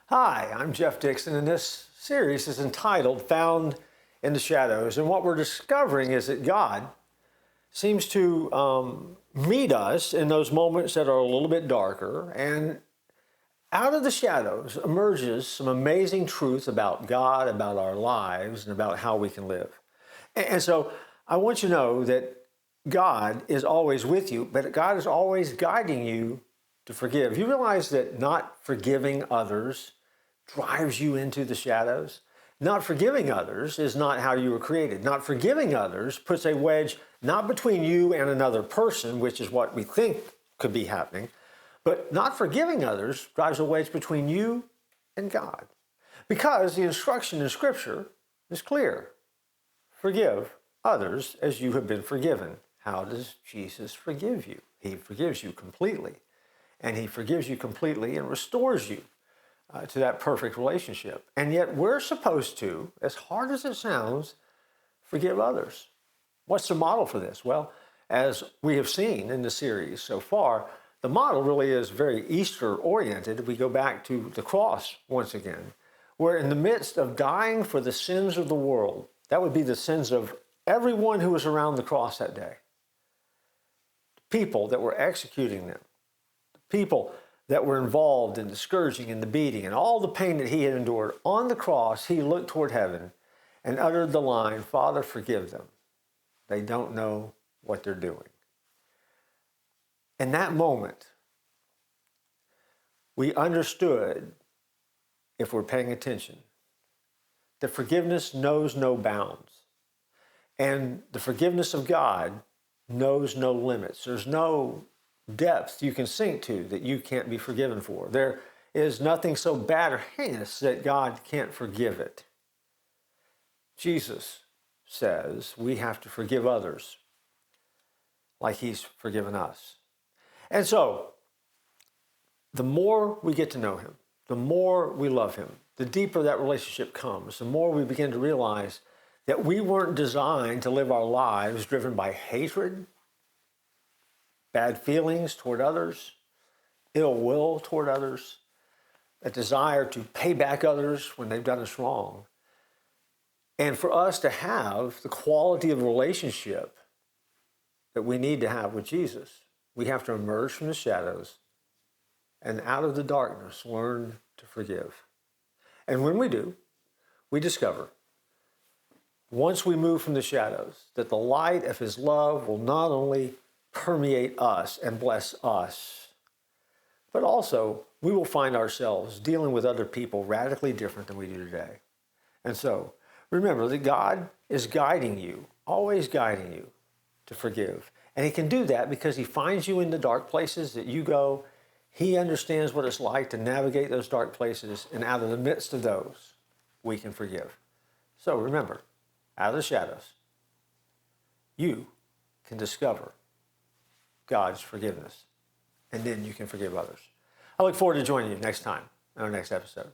Hi, I'm Jeff Dixon, and this series is entitled Found in the Shadows. And what we're discovering is that God seems to meet us in those moments that are a little bit darker, and out of the shadows emerges some amazing truth about God, about our lives, and about how we can live. And so I want you to know that God is always with you, but God is always guiding you to forgive. You realize that not forgiving others drives you into the shadows? Not forgiving others is not how you were created. Not forgiving others puts a wedge not between you and another person, which is what we think could be happening, but not forgiving others drives a wedge between you and God. Because the instruction in Scripture is clear. Forgive others as you have been forgiven. How does Jesus forgive you? He forgives you completely. And he forgives you completely and restores you to that perfect relationship. And yet we're supposed to, as hard as it sounds, forgive others. What's the model for this? Well, as we have seen in the series so far, the model really is very Easter-oriented. We go back to the cross once again, where in the midst of dying for the sins of the world, that would be the sins of everyone who was around the cross that day, the people that were executing them, the people that were involved in the scourging and the beating and all the pain that he had endured. On the cross, he looked toward heaven and uttered the line, "Father, forgive them. They don't know what they're doing." In that moment, we understood, if we're paying attention, that forgiveness knows no bounds. And the forgiveness of God knows no limits. There's no depth you can sink to that you can't be forgiven for. There is nothing so bad or heinous that God can't forgive it. Jesus says we have to forgive others like he's forgiven us. And so, the more we get to know him, the more we love him, the deeper that relationship comes, the more we begin to realize that we weren't designed to live our lives driven by hatred, bad feelings toward others, ill will toward others, a desire to pay back others when they've done us wrong. And for us to have the quality of relationship that we need to have with Jesus, we have to emerge from the shadows and out of the darkness learn to forgive. And when we do, we discover, once we move from the shadows, that the light of his love will not only permeate us and bless us, but also we will find ourselves dealing with other people radically different than we do today. And so, remember that God is guiding you, always guiding you to forgive. And he can do that because he finds you in the dark places that you go. He understands what it's like to navigate those dark places, and out of the midst of those, we can forgive. So remember, out of the shadows, you can discover God's forgiveness, and then you can forgive others. I look forward to joining you next time on our next episode.